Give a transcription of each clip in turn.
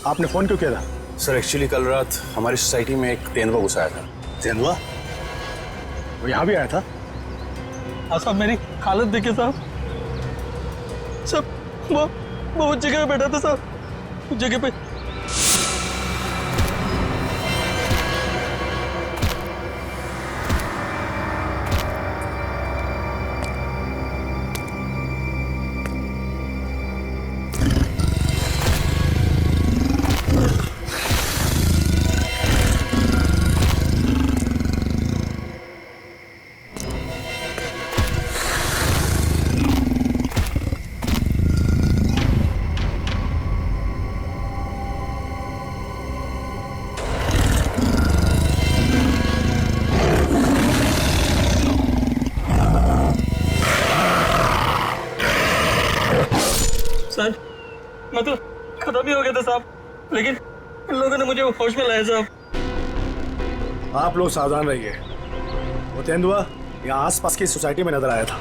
आपने फोन क्यों किया था? सर एक्चुअली कल रात हमारी सोसाइटी में एक तेंदुआ घुस आया था। तेंदुआ? वो यहाँ भी आया था? हाँ साहब, मेरी हालत देखिए साहब। सब वो उस जगह पे बैठा था साहब, उस जगह पे। सर मैं तो खत्म ही हो गया था साहब, लेकिन इन लोगों ने मुझे होश में लाया साहब। आप लोग सावधान रहिए। वो तेंदुआ यहाँ आसपास की सोसाइटी में नजर आया था।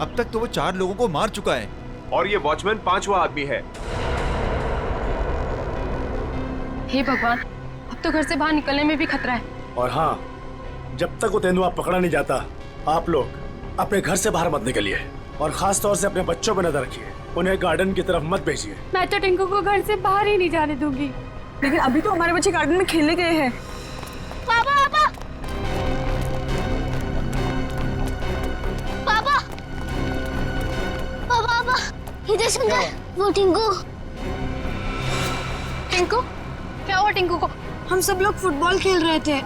अब तक तो वो 4 लोगों को मार चुका है और ये वॉचमैन 5वां आदमी है। हे भगवान, अब तो घर से बाहर निकलने में भी खतरा है। और हाँ, जब तक वो तेंदुआ पकड़ा नहीं जाता, आप लोग अपने घर से बाहर मत निकलिए और खास तौर से अपने बच्चों पर नजर रखिए। उन्हें गार्डन की तरफ मत भेजिए। मैं तो टिंकू को घर से बाहर ही नहीं जाने दूंगी। लेकिन अभी तो हमारे बच्चे गार्डन में खेलने गए हैं। पापा पापा पापा पापा पापा इधर सुन, वो टिंकू। टिंकू? क्या हुआ टिंकू को? हम सब लोग फुटबॉल खेल रहे थे।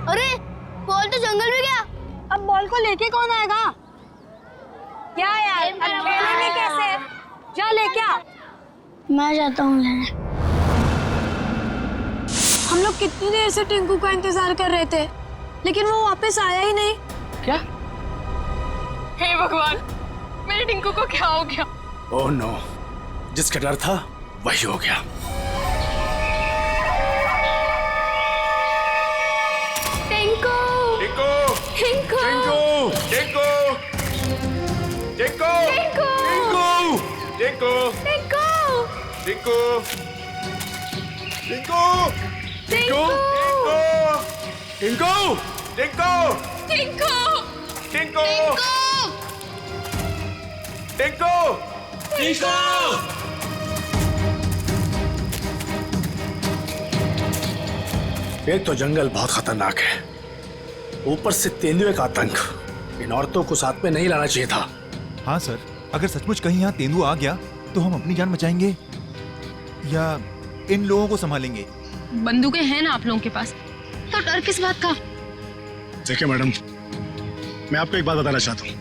अरे बॉल तो जंगल में गया। अब बॉल को लेके कौन आएगा? क्या यार, अब खेलेंगे कैसे? जा लेके आ। मैं जाता हूँ लेने। हम लोग कितनी देर से टिंकू का इंतजार कर रहे थे, लेकिन वो वापस आया ही नहीं। क्या? हे भगवान, मेरे टिंकू को क्या हो गया? ओह नो, जिसका डर था वही हो गया। टिंकू! टिंकू! टिंकू! टिंकू! टिंकू! टिंकू! टिंकू! टिंकू! टिंकू! टिंकू! टिंकू! टिंकू! टिंकू! टिंकू! टिंकू! टिंकू! टिंकू! टिंकू! एक तो जंगल बहुत खतरनाक है, ऊपर से तेंदुए का आतंक। इन औरतों को साथ में नहीं लाना चाहिए था। हाँ सर, अगर सचमुच कहीं यहाँ तेंदुआ आ गया तो हम अपनी जान बचाएंगे या इन लोगों को संभालेंगे? बंदूकें हैं ना आप लोगों के पास, तो डर किस बात का? देखिए मैडम, मैं आपको एक बात बताना चाहता हूँ।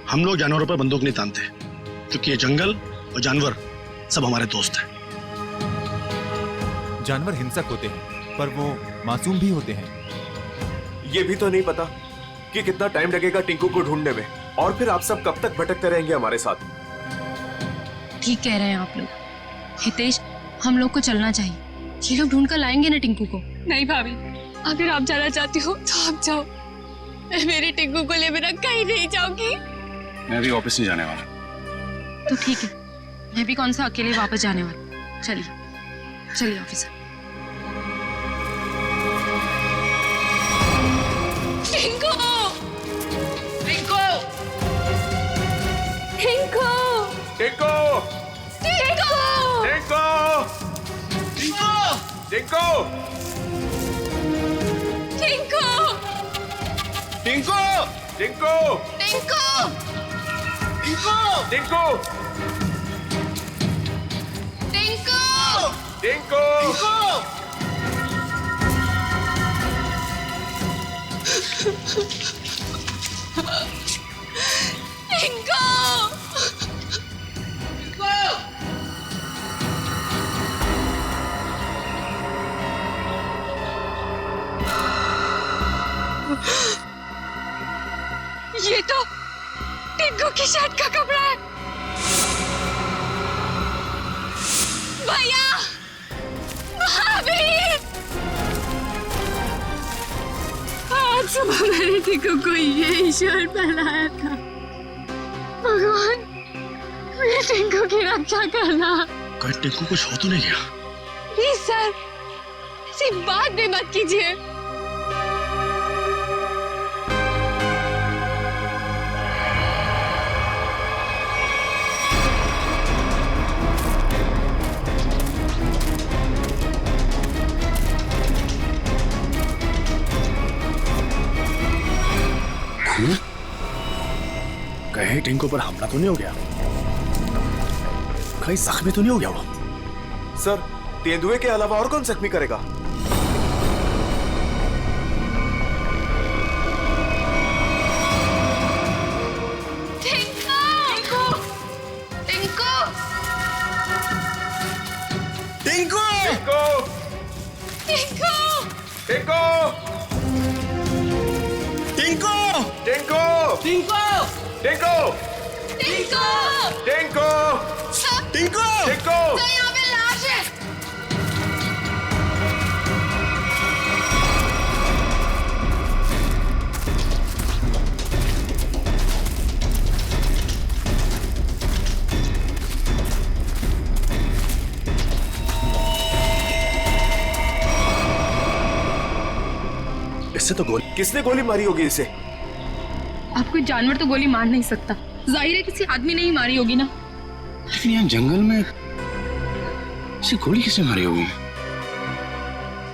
हम लोग जानवरों पर बंदूक नहीं तानते, क्योंकि ये जंगल और जानवर सब हमारे दोस्त हैं। जानवर हिंसक होते हैं, पर वो मासूम भी होते हैं। ये भी तो नहीं पता कि कितना टाइम लगेगा टिंकू को ढूंढने में, और फिर आप सब कब तक भटकते रहेंगे हमारे साथ। ठीक कह रहे हैं आप लोग। हितेश, हम लोग को चलना चाहिए। ये लोग ढूंढ कर लाएंगे ना टिंकू को। नहीं भाभी, अगर आप जाना चाहती हो तो आप जाओ। मैं मेरे टिंकू को ले बिना कहीं नहीं जाऊंगी। मैं भी ऑफिस नहीं जाने वाला। तो ठीक है, मैं भी कौन सा अकेले वापस जाने वाली। चलिए चलिए ऑफिस। टिंकू! टिंकू! टिंकू! टिंकू! टिंकू! टिंकू! टिंकू! टिंकू! टिंकू! टिंकू! टिंकू! टिंकू! टिंकू! टिंकू! ये तो टिंकू की शर्ट का कपड़ा है। भैया, भाभी, आज सुबह मैंने टिंकू को ये शर्ट पहनाया था। भगवान, मेरे टिंकू की रक्षा करना। कहीं टिंकू कुछ हो तो नहीं गया? प्लीज सर, ऐसी बात भी मत कीजिए। कहीं टिंकू पर हमला तो नहीं हो गया? कहीं जख्मी तो नहीं हो गया वो? सर, तेंदुए के अलावा और कौन जख्मी करेगा? टिंकू! टिंकू! टिंकू! टिंकू! टिंकू! टिंकू! टिंकू! टिंकू! टिंकू! टिंकू! टिंकू! टिंकू! टिंकू! टिंकू! तो यहाँ पे लाश है। इससे तो गोली। किसने गोली मारी होगी इसे? अब कोई जानवर तो गोली मार नहीं सकता। जाहिर है किसी आदमी ने ही मारी होगी ना। लेकिन यहाँ जंगल में इसे गोली किसने मारी होगी?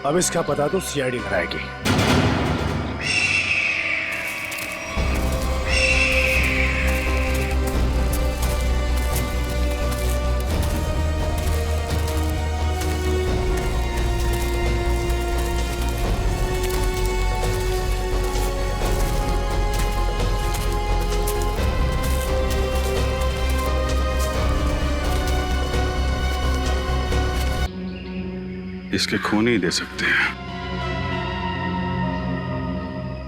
अब इसका पता तो सीआईडी कराएगी। इसके खून ही दे सकते हैं,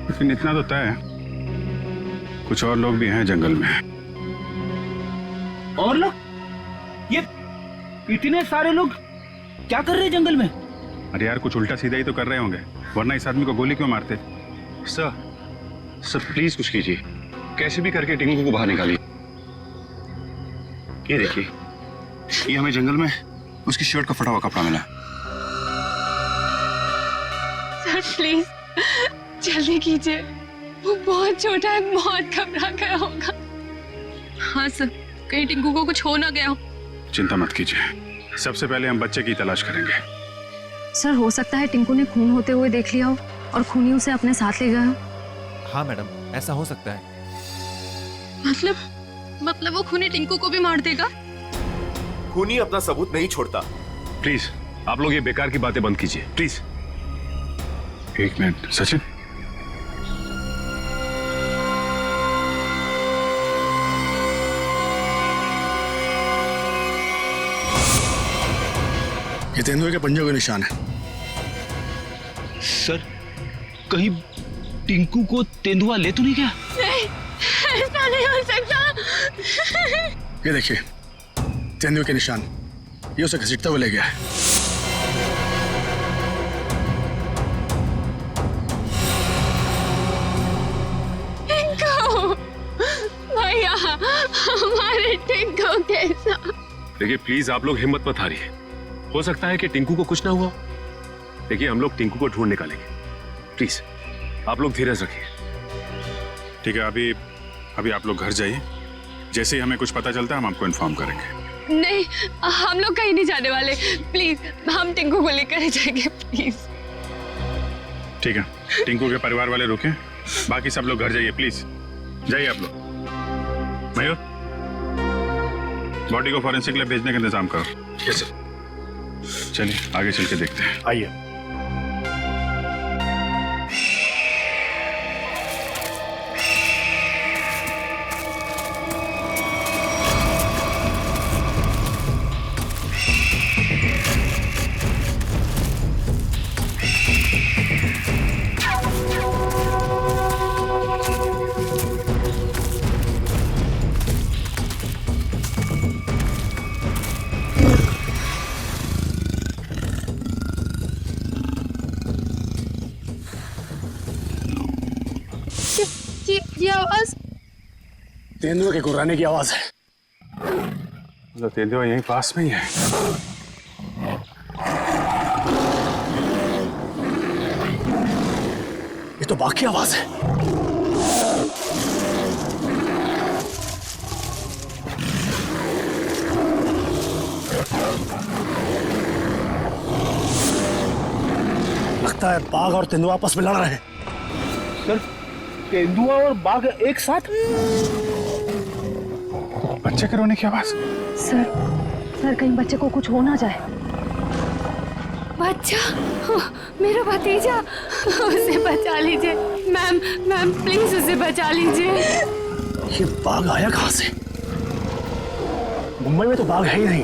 लेकिन इतना तो तय है कुछ और लोग भी हैं जंगल में। और लोग? ये इतने सारे लोग क्या कर रहे हैं जंगल में? अरे यार, कुछ उल्टा सीधा ही तो कर रहे होंगे, वरना इस आदमी को गोली क्यों मारते? सर प्लीज कुछ कीजिए, कैसे भी करके टिंकू को बाहर निकालिए। ये देखिए, ये हमें जंगल में उसकी शर्ट का फटा हुआ कपड़ा मिला। सर प्लीज जल्दी कीजिए, वो बहुत छोटा है, बहुत घबरा गया होगा। हाँ सर, कहीं टिंकू को कुछ हो ना गया हो। चिंता मत कीजिए, सबसे पहले हम बच्चे की तलाश करेंगे। सर हो सकता है टिंकू ने खून होते हुए देख लिया हो और खूनी उसे अपने साथ ले गया हो। हाँ मैडम, ऐसा हो सकता है। मतलब वो खूनी टिंकू को भी मार देगा? खूनी अपना सबूत नहीं छोड़ता। प्लीज आप लोग ये बेकार की बातें बंद कीजिए, प्लीज। एक मिनट सचिन, ये तेंदुए के पंजों के निशान है। सर, कहीं टिंकू को तेंदुआ ले तो नहीं गया? नहीं, ऐसा नहीं हो सकता। ये देखिए, तेंदुए के निशान, ये उसे घसीटता हुआ ले गया है। भैया, हमारे टिंकू के साथ। देखिए प्लीज आप लोग हिम्मत मत हारिए, हो सकता है कि टिंकू को कुछ ना हुआ। देखिए हम लोग टिंकू को ढूंढ निकालेंगे, प्लीज आप लोग धीरज रखिए। ठीक है, अभी आप लोग घर जाइए, जैसे ही हमें कुछ पता चलता है हम आपको इन्फॉर्म करेंगे। नहीं, हम लोग कहीं नहीं जाने वाले, प्लीज हम टिंकू को लेकर जाएंगे, प्लीज। ठीक है, टिंकू के परिवार वाले रुके, बाकी सब लोग घर जाइए, प्लीज जाइए आप लोग। मयूर, बॉडी को फॉरेंसिक लैब भेजने का इंतजाम करो। Yes sir. चलिए आगे चल के देखते हैं। आइए। ये आवाज तेंदुए के गुर्राने की आवाज है। तो तेंदुआ यहीं पास में ही है। ये तो बाघ की आवाज है। लगता है बाघ और तेंदुआ आपस में लड़ रहे हैं। सर तेंदुआ और बाघ एक साथ? बच्चे के रोने की आवाज। सर कहीं बच्चे को कुछ हो ना जाए। बच्चा, मेरा भतीजा, उसे बचा लीजिए। मैम प्लीज उसे बचा लीजिए। ये बाघ आया कहां से? मुंबई में तो बाघ है ही नहीं,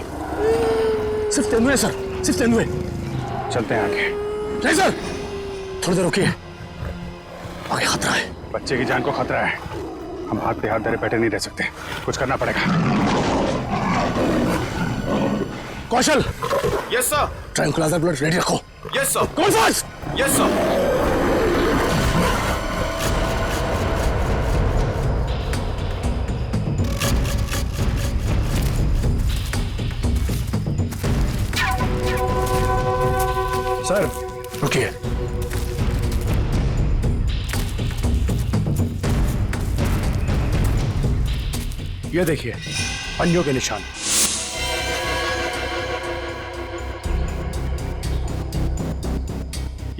सिर्फ तेंदुए सर, सिर्फ तेंदुए। चलते हैं आगे। नहीं सर, थोड़ी देर रुकिए, आगे खतरा है। बच्चे की जान को खतरा है, हम हाथ पे हाथ धरे बैठे नहीं रह सकते, कुछ करना पड़ेगा। Kaushal, yes sir. Tranquiliser bullet ready रखो। Yes sir. कौन फास्ट? Yes sir. सर रुकिए। ये देखिए पंजों के निशान।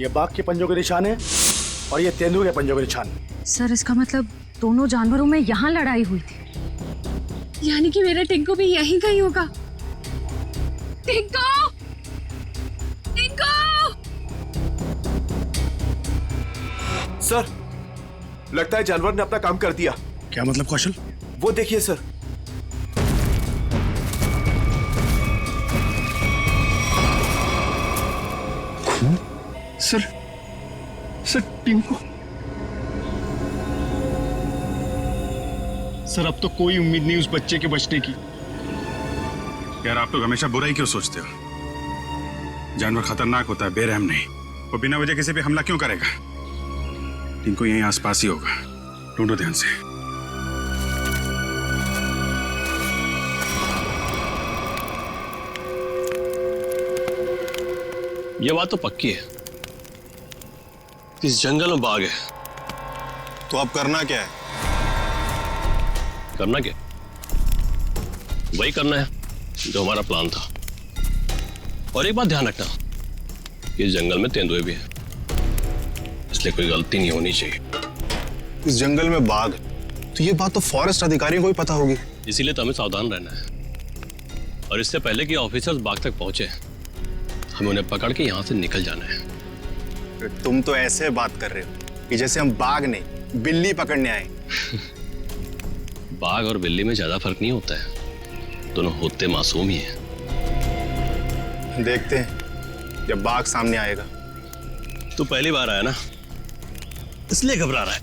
ये बाघ के पंजों के निशान है और ये तेंदुए के पंजों के निशान। सर इसका मतलब दोनों जानवरों में यहाँ लड़ाई हुई थी। यानी कि मेरा टिंकू भी यहीं कहीं होगा। टिंकू, टिंकू! सर लगता है जानवर ने अपना काम कर दिया। क्या मतलब कौशल? वो देखिए सर। सर टिंकू। सर अब तो कोई उम्मीद नहीं उस बच्चे के बचने की। यार आप लोग हमेशा बुरा ही क्यों सोचते हो? जानवर खतरनाक होता है, बेरहम नहीं। वो बिना वजह किसी पे हमला क्यों करेगा? टिंकू यहीं आसपास ही होगा, ढूंढो ध्यान से। ये बात तो पक्की है, इस जंगल में बाघ है। तो अब करना क्या है? करना क्या? वही करना है जो हमारा प्लान था। और एक बात ध्यान रखना, इस जंगल में तेंदुए भी हैं, इसलिए कोई गलती नहीं होनी चाहिए। इस जंगल में बाघ, तो ये बात तो फॉरेस्ट अधिकारियों को भी पता होगी। इसीलिए तो हमें सावधान रहना है, और इससे पहले कि ऑफिसर्स बाघ तक पहुंचे हमें उन्हें पकड़ के यहां से निकल जाना है। तुम तो ऐसे बात कर रहे हो कि जैसे हम बाघ नहीं बिल्ली पकड़ने आए। बाघ और बिल्ली में ज्यादा फर्क नहीं होता है, दोनों होते मासूम ही हैं। देखते हैं जब बाघ सामने आएगा। तू पहली बार आया ना, इसलिए घबरा रहा है।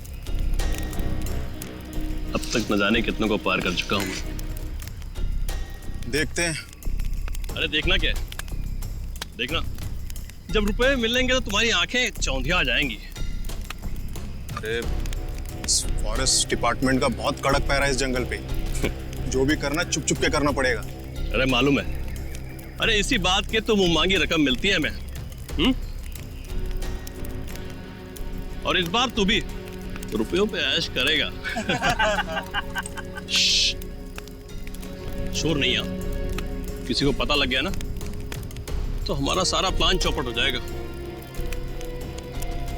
अब तक न जाने कितनों को पार कर चुका हूं। देखते हैं। अरे देखना क्या है, देखना जब रुपए मिलेंगे तो तुम्हारी आंखें चौंधिया आ जाएंगी। अरे इस फॉरेस्ट डिपार्टमेंट का बहुत कड़क पैरा है इस जंगल पे। जो भी करना चुप चुप के करना पड़ेगा। अरे मालूम है, अरे इसी बात के तो मुंह मांगी रकम मिलती है हमें। और इस बार तू भी रुपयों पे ऐश करेगा। शोर नहीं आ, किसी को पता लग गया ना तो हमारा सारा प्लान चौपट हो जाएगा।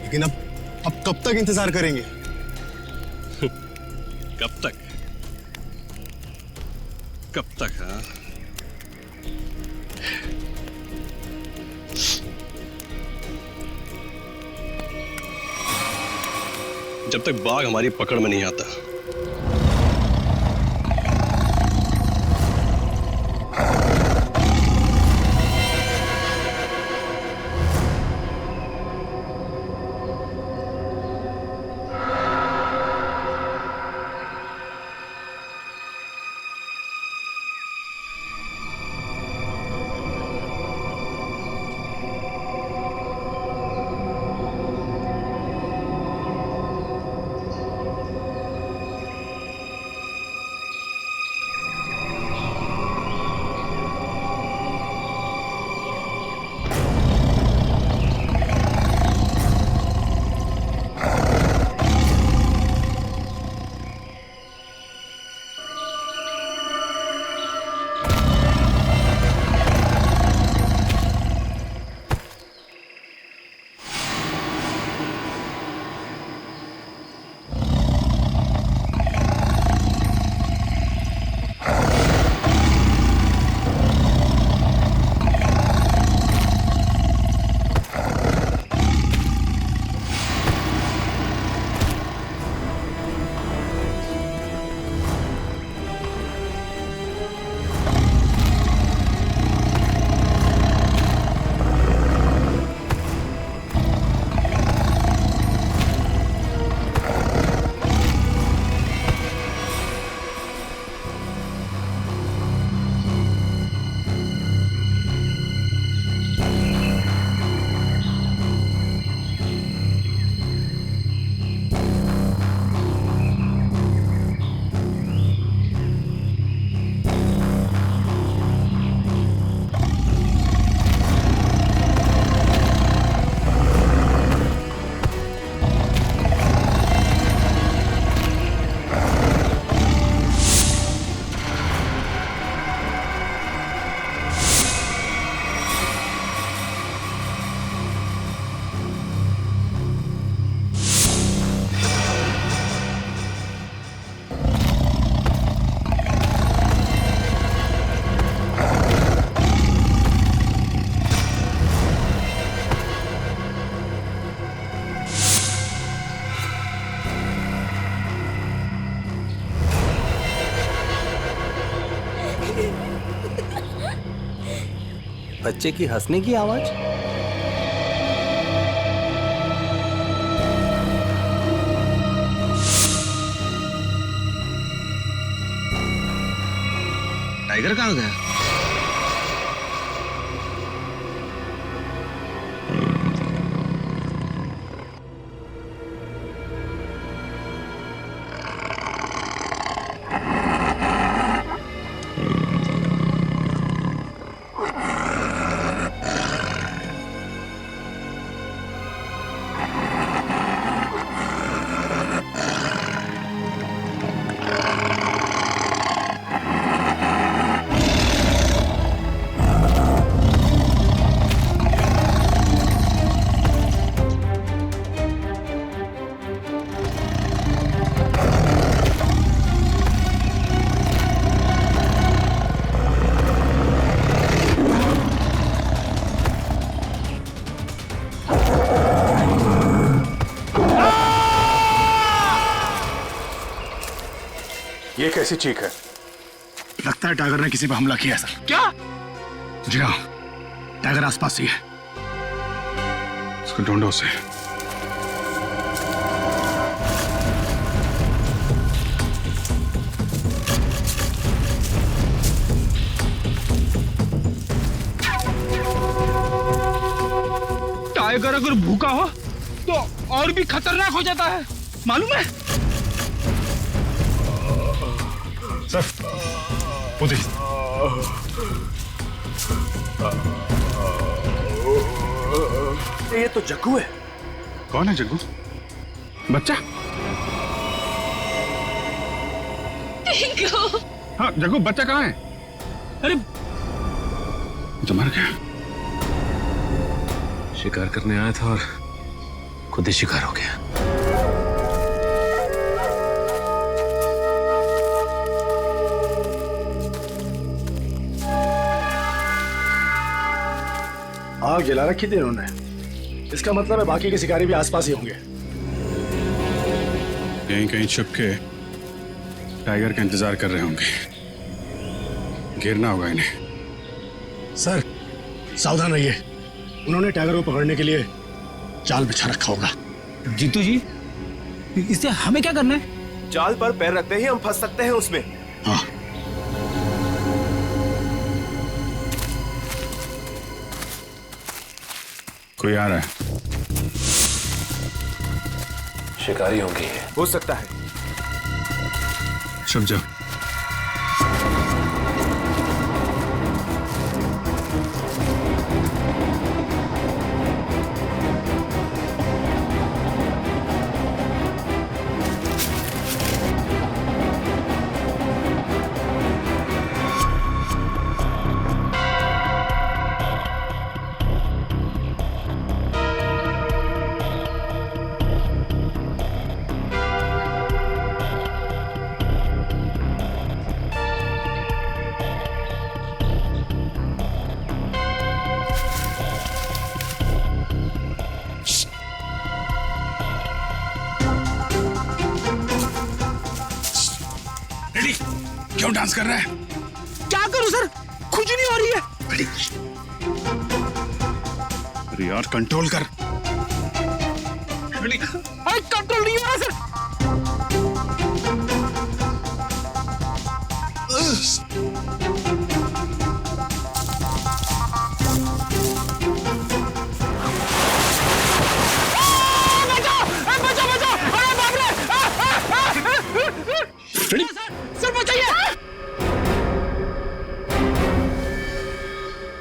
लेकिन अब कब तक इंतजार करेंगे? कब तक? कब तक? हाँ, जब तक बाघ हमारी पकड़ में नहीं आता। बच्चे की हंसने की आवाज। टाइगर कहाँ गया? ये कैसी चीख है? लगता है टाइगर ने किसी पर हमला किया है सर। क्या? जी हाँ, टाइगर आसपास ही है। उसको ढूंढो उसे। टाइगर अगर भूखा हो तो और भी खतरनाक हो जाता है, मालूम है? सर उधर। ये तो जग्गू है। कौन है जग्गू? बच्चा? हाँ जग्गू, बच्चा कहाँ है? अरे तो मर गया। शिकार करने आया था और खुद ही शिकार हो गया। आग जला रखी थी इन्होंने। इसका मतलब है बाकी के शिकारी भी आसपास ही होंगे। यहीं कहीं छुप के टाइगर का इंतजार कर रहे होंगे। गिरना होगा इन्हें। सर सावधान रहिए, उन्होंने टाइगर को पकड़ने के लिए जाल बिछा रखा होगा। जीतू जी, इससे हमें क्या करना है? जाल पर पैर रखते ही हम फंस सकते हैं उसमें। हाँ कोई आ रहा है। शिकारी होंगे ये। हो सकता है। छुप जाओ। क्यों डांस कर रहा है? क्या करूं सर, खुद नहीं हो रही है। अरे यार कंट्रोल कर। अरे कंट्रोल नहीं हो रहा सर।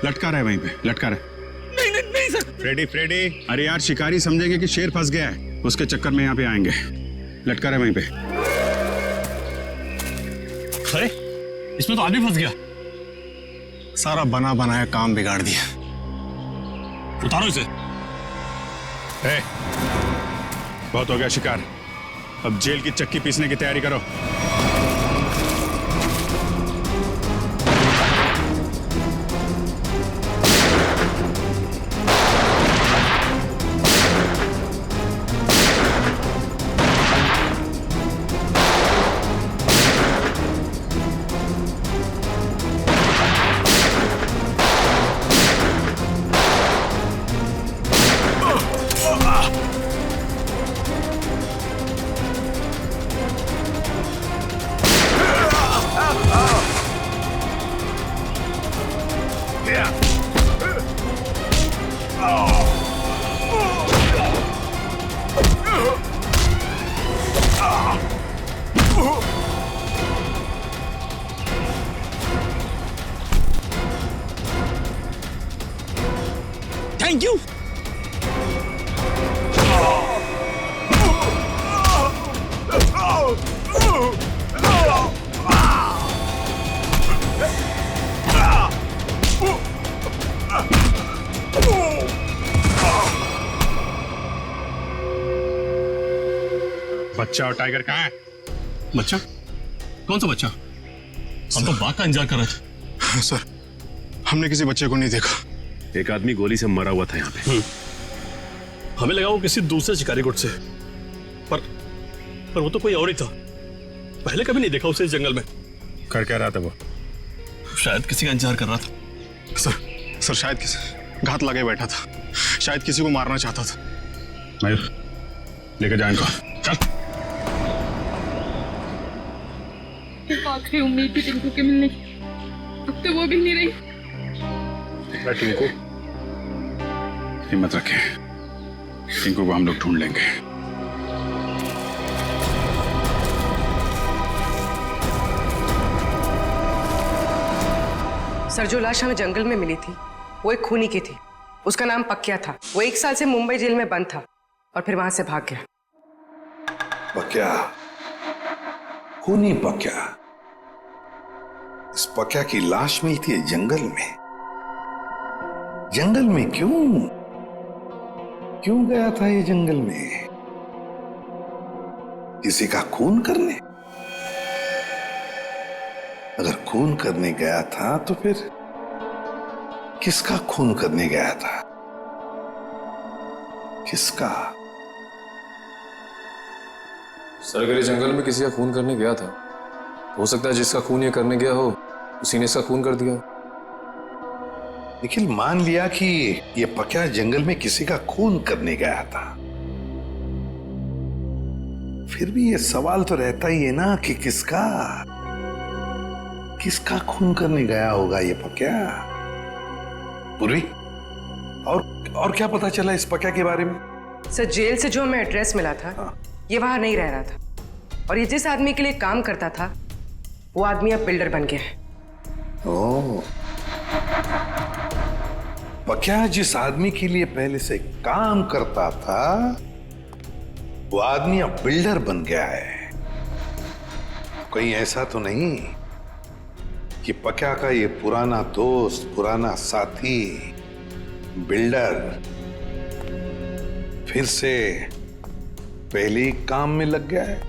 लटका रहा है वहीं पे, लटका रहा है। नहीं नहीं नहीं सर। फ्रेडी फ्रेडी, अरे यार शिकारी समझेंगे कि शेर फंस गया है, उसके चक्कर में यहाँ पे आएंगे। लटका रहा है वहीं पे। अरे इसमें तो आदमी फंस गया। सारा बना बनाया काम बिगाड़ दिया। उतारो इसे। ए, बहुत हो गया शिकार, अब जेल की चक्की पीसने की तैयारी करो। Thank you. बच्चा और टाइगर कहाँ है? बच्चा? कौन सा बच्चा? हम तो बाघ का इंतजार कर रहे थे। सर, हमने किसी बच्चे को नहीं देखा। एक आदमी गोली से मरा हुआ था यहाँ पे। हमें लगा वो किसी दूसरे शिकारी गुट से, पर वो तो कोई और ही था। पहले कभी नहीं देखा उसे इस जंगल में। कर क्या रहा था वो? शायद किसी का इंतजार कर रहा था। सर शायद किसी घात लगे बैठा था, शायद किसी को मारना चाहता था। मयूर, लेकर जाए इनको। चल। आखिरी उम्मीद थी टिंकू के मिलने की, अब तो वो भी नहीं रही। टिंकू, हिम्मत रखे, टिंकू को हम लोग ढूंढ लेंगे। सर, जो लाश हमें जंगल में मिली थी वो एक खूनी की थी। उसका नाम पक्या था। वो 1 साल से मुंबई जेल में बंद था और फिर वहां से भाग गया। पक्या, खूनी पक्या। इस पक्या की लाश मिलती है जंगल में। जंगल में क्यों गया था ये जंगल में? किसी का खून करने? अगर खून करने गया था तो फिर किसका खून करने गया था? किसका? सर, अगर ये जंगल में किसी का खून करने गया था, हो सकता है जिसका खून ये करने गया हो उसी ने इसका खून कर दिया। निखिल, मान लिया कि ये पक्या जंगल में किसी का खून करने गया था, फिर भी ये सवाल तो रहता ही है ना कि किसका खून करने गया होगा ये पक्या? पूर्वी, और क्या पता चला इस पक्या के बारे में? सर, जेल से जो हमें एड्रेस मिला था, ये वहां नहीं रह रहा था। और ये जिस आदमी के लिए काम करता था वो आदमी अब बिल्डर बन गया है। ओह, पक्या जिस आदमी के लिए पहले से काम करता था वो आदमी अब बिल्डर बन गया है। कहीं ऐसा तो नहीं कि पक्या का ये पुराना दोस्त, पुराना साथी बिल्डर फिर से पहले ही काम में लग गया है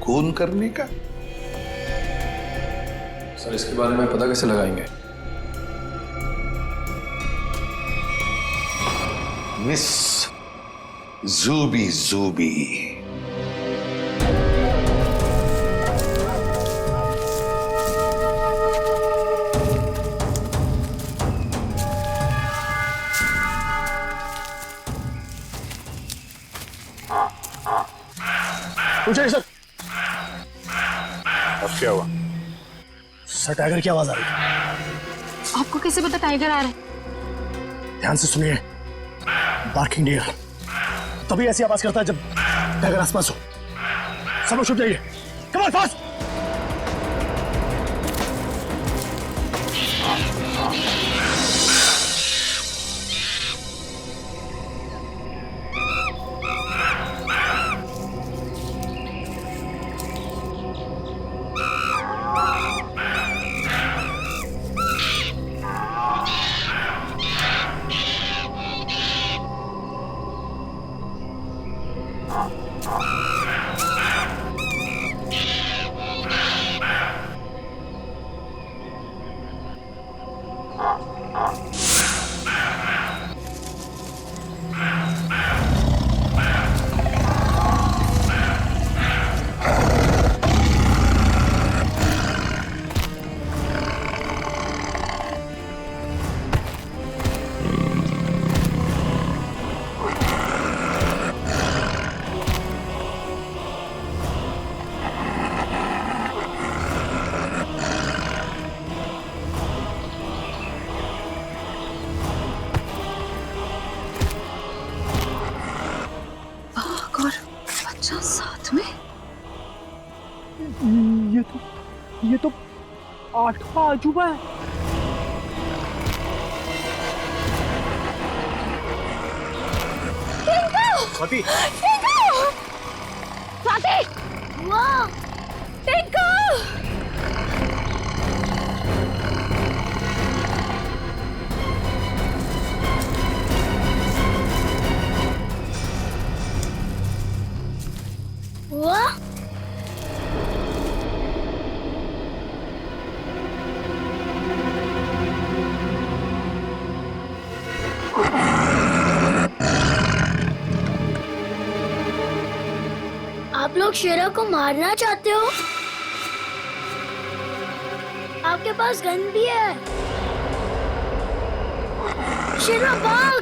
खून करने का? सर, इसके बारे में पता कैसे लगाएंगे? मिस जूबी। पूछे सर। अब क्या हुआ? सर, टाइगर की आवाज आ रही है। आपको कैसे पता टाइगर आ रहा है? ध्यान से सुनिए। बार्किंग डियर तभी ऐसी आवाज करता है जब टाइगर आसपास हो। सब लोग छुप जाइए। Come on, fast. साथ में ये तो 8वां अजूबा है। स्वाति स्वाति वाह टिंकू वाह आप लोग शेरा को मारना चाहते हो? आपके पास गन भी है। शेरा भाग!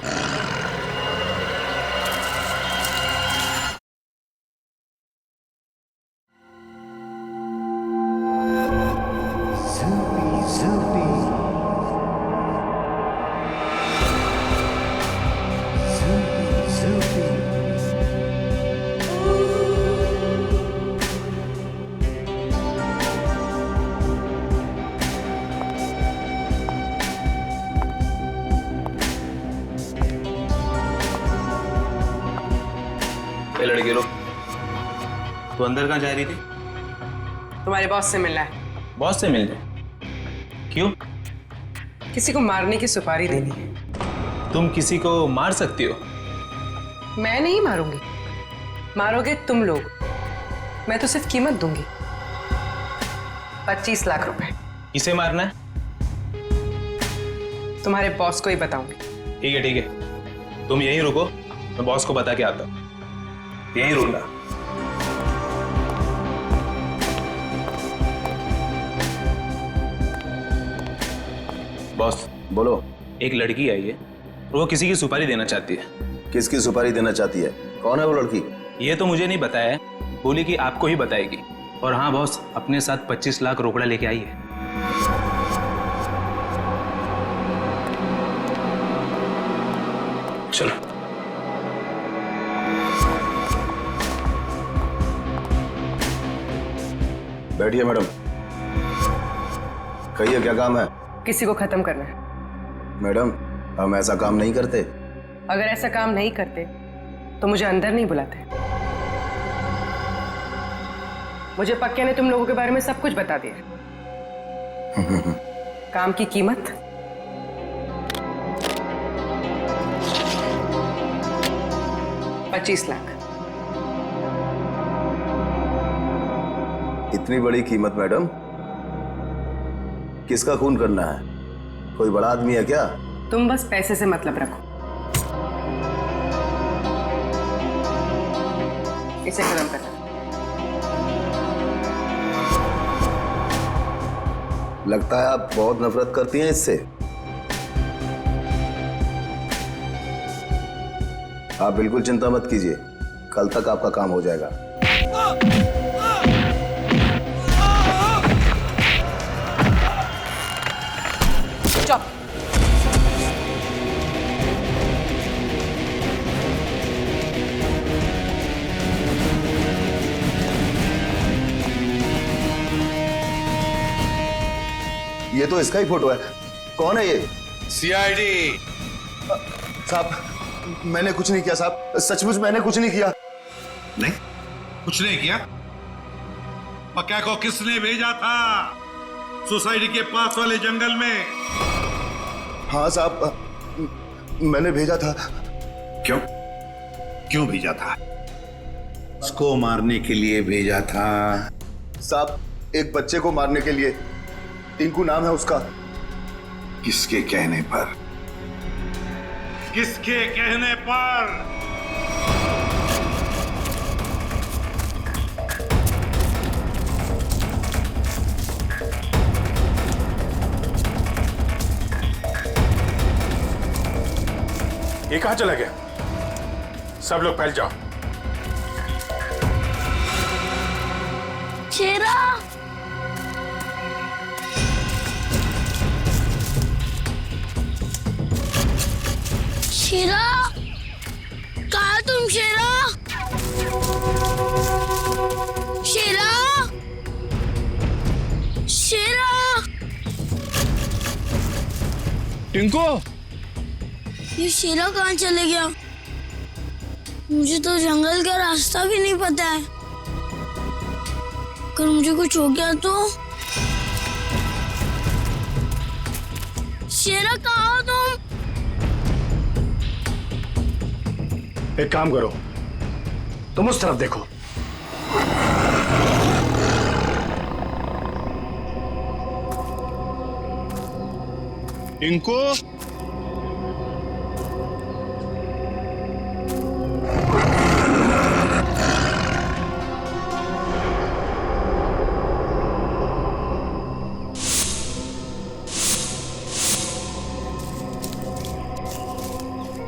लड़के लोग तो अंदर कहाँ जा रही थी? तुम्हारे बॉस से मिलना है। बॉस से मिलने? क्यों? किसी को मारने की सुपारी देनी है। तुम किसी को मार सकती हो? मैं नहीं मारूंगी, मारोगे तुम लोग। मैं तो सिर्फ कीमत दूंगी, 25 लाख रुपए। किसे मारना है? तुम्हारे बॉस को ही बताऊंगी। ठीक है ठीक है, तुम यहीं रुको, मैं बॉस को बता के आता हूँ। यहीं रुकना। बॉस बोलो। एक लड़की आई है, वो किसी की सुपारी देना चाहती है। किसकी सुपारी देना चाहती है? कौन है वो लड़की? ये तो मुझे नहीं बताया है, बोली कि आपको ही बताएगी। और हाँ बॉस, अपने साथ 25 लाख रोकड़ा लेके आई है। चलो बैठिए मैडम। कहिए क्या काम है? किसी को खत्म करना है। मैडम हम ऐसा काम नहीं करते। अगर ऐसा काम नहीं करते तो मुझे अंदर नहीं बुलाते। मुझे पक्के ने तुम लोगों के बारे में सब कुछ बता दिया। काम की कीमत 25 लाख। इतनी बड़ी कीमत मैडम? किसका खून करना है? कोई बड़ा आदमी है क्या? तुम बस पैसे से मतलब रखो। इसे खत्म करना। लगता है आप बहुत नफरत करती हैं इससे। आप बिल्कुल चिंता मत कीजिए, कल तक आपका काम हो जाएगा। चुप। ये तो इसका ही फोटो है। कौन है ये? सीआईडी। साहब मैंने कुछ नहीं किया साहब, सचमुच मैंने कुछ नहीं किया। नहीं कुछ नहीं किया? पक्का को किसने भेजा था सोसाइटी के पास वाले जंगल में? हाँ साहब मैंने भेजा था। क्यों क्यों भेजा था? उसको मारने के लिए भेजा था? साहब एक बच्चे को मारने के लिए। टिंकू नाम है उसका। किसके कहने पर? किसके कहने पर? ये कहां चला गया? सब लोग फैल जाओ। शेरा शेरा कहा तुम? शेरा शेरा शेरा टिंकू ये शेरा कहाँ चले गया? मुझे तो जंगल का रास्ता भी नहीं पता है। अगर मुझे कुछ हो गया तो? शेरा कहाँ हो तुम? एक काम करो, तुम उस तरफ देखो। टिंकू,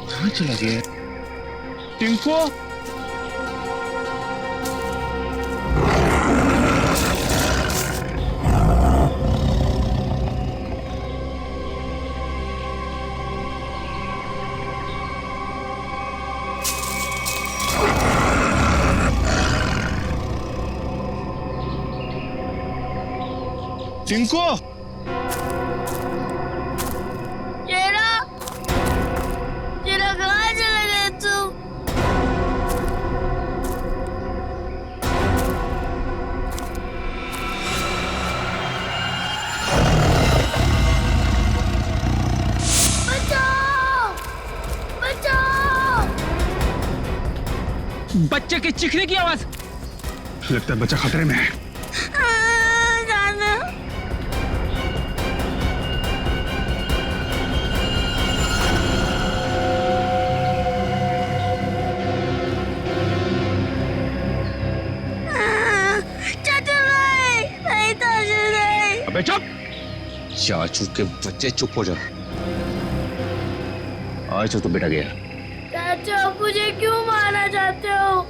कहाँ चला गया टिंकू, टिंकू, शेरा, शेरा कहाँ चला गया तू? बचाओ! बचाओ! बच्चे के चीखने की आवाज। लगता है बच्चा खतरे में है। दादा, अबे चुप! चाचू के बच्चे चुप हो जाओ। आज तो बेटा गया। चाचा आप मुझे क्यों मारना चाहते हो?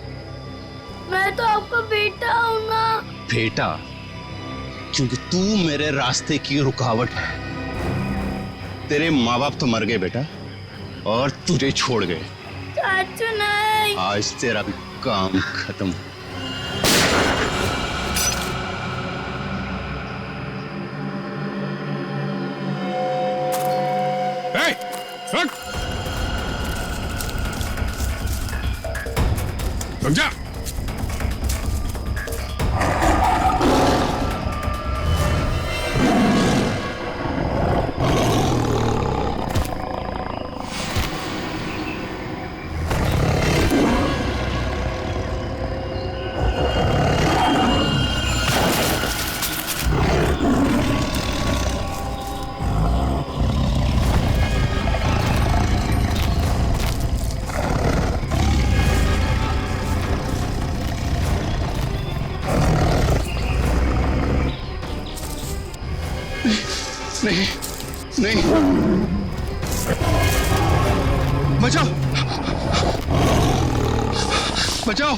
मैं तो आपका बेटा हूँ ना। बेटा, क्योंकि तू मेरे रास्ते की रुकावट है। तेरे माँ बाप तो मर गए बेटा, और तुझे छोड़ गए। चाचू नहीं। आज तेरा भी काम खत्म। रुक जा। नहीं, नहीं, बचाओ, बचाओ।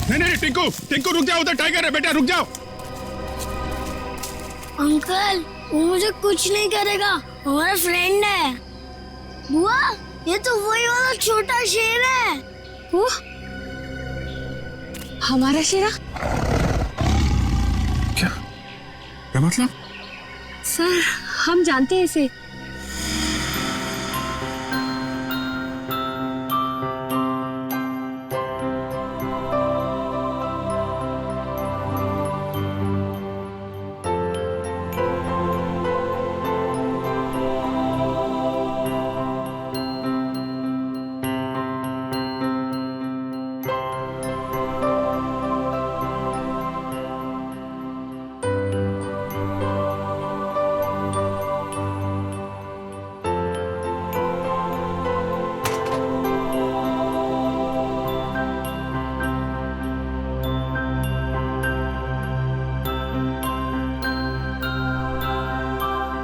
नहीं, टिंकू, टिंकू रुक जाओ, उधर टाइगर है बेटा, रुक जाओ। अंकल, वो मुझे कुछ नहीं करेगा, हमारा फ्रेंड है। बुआ, ये तो वही वाला छोटा शेर है। वो हमारा शेरा? क्या मतलब? सर, हम जानते हैं इसे।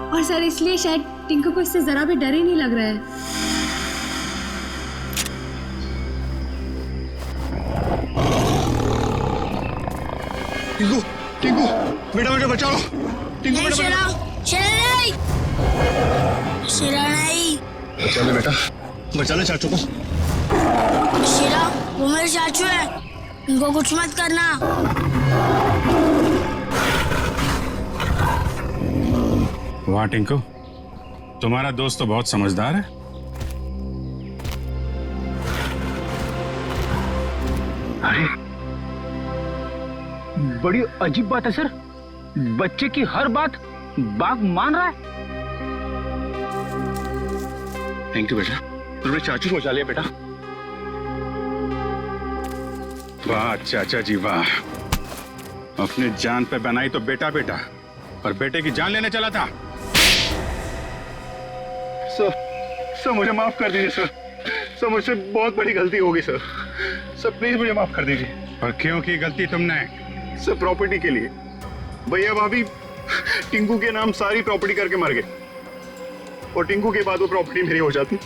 और सर, इसलिए शायद टिंकू को इससे जरा भी डर ही नहीं लग रहा है। टिंकू, टिंकू, बेटा बेटा बचाओ। टिंकू बेटा शेरा, शेरा नहीं, शेरा नहीं। बचा ले बेटा, बचा ले चाचू को। शेरा, वो मेरे चाचू है, उनको कुछ मत करना। वाह टिंकू, तुम्हारा दोस्त तो बहुत समझदार है। अरे बड़ी अजीब बात है सर, बच्चे की हर बात बाघ मान रहा है। थैंक यू बेटा, तुमने चाचू को बचा लिया बेटा। वाह चाचा जी वाह, अपने जान पे बनाई तो बेटा बेटा, पर बेटे की जान लेने चला था। सर मुझे माफ कर दीजिए सर मुझसे बहुत बड़ी गलती हो गई सर प्लीज मुझे माफ कर दीजिए। और क्यों की गलती तुमने? सर प्रॉपर्टी के लिए, भैया भाभी टिंकू के नाम सारी प्रॉपर्टी करके मर गए और टिंकू के बाद वो प्रॉपर्टी मेरी हो जाती।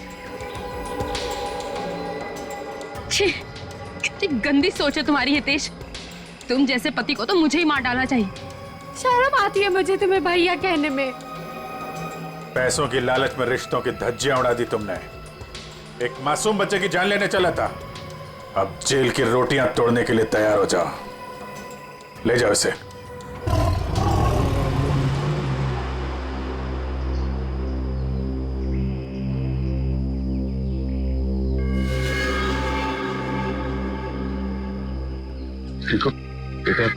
छी, कितनी गंदी सोच है तुम्हारी हितेश। तुम जैसे पति को तो मुझे ही मार डालना चाहिए। शर्म आती है मुझे तुम्हें भैया कहने में। पैसों की लालच में रिश्तों की धज्जियां उड़ा दी तुमने। एक मासूम बच्चे की जान लेने चला था, अब जेल की रोटियां तोड़ने के लिए तैयार हो जाओ। ले जाओ इसे। टिंकू बेटा,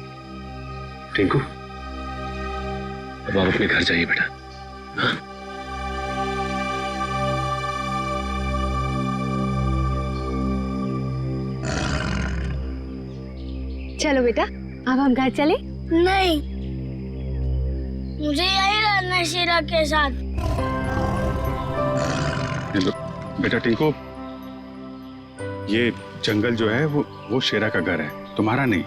टिंकू अब आप अपने घर जाइए बेटा। हाँ? चलो बेटा, अब हम घर चले। नहीं, मुझे यही रहना है शीरा के साथ। बेटा टिंकू, ये जंगल जो है वो शेरा का घर है, तुम्हारा नहीं।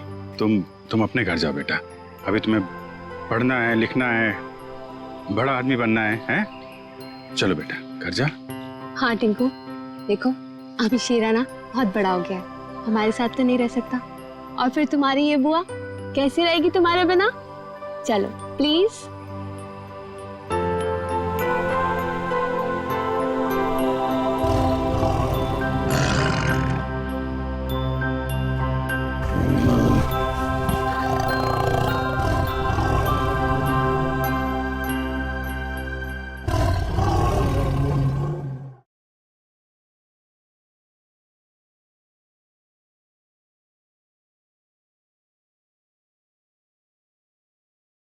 तुम अपने घर जाओ बेटा। अभी तुम्हें पढ़ना है, लिखना है, बड़ा आदमी बनना है, हैं? चलो बेटा घर जा। हाँ टिंकू, देखो अभी शीरा ना बहुत बड़ा हो गया है, हमारे साथ तो नहीं रह सकता। और फिर तुम्हारी ये बुआ कैसी रहेगी तुम्हारे बिना? चलो प्लीज।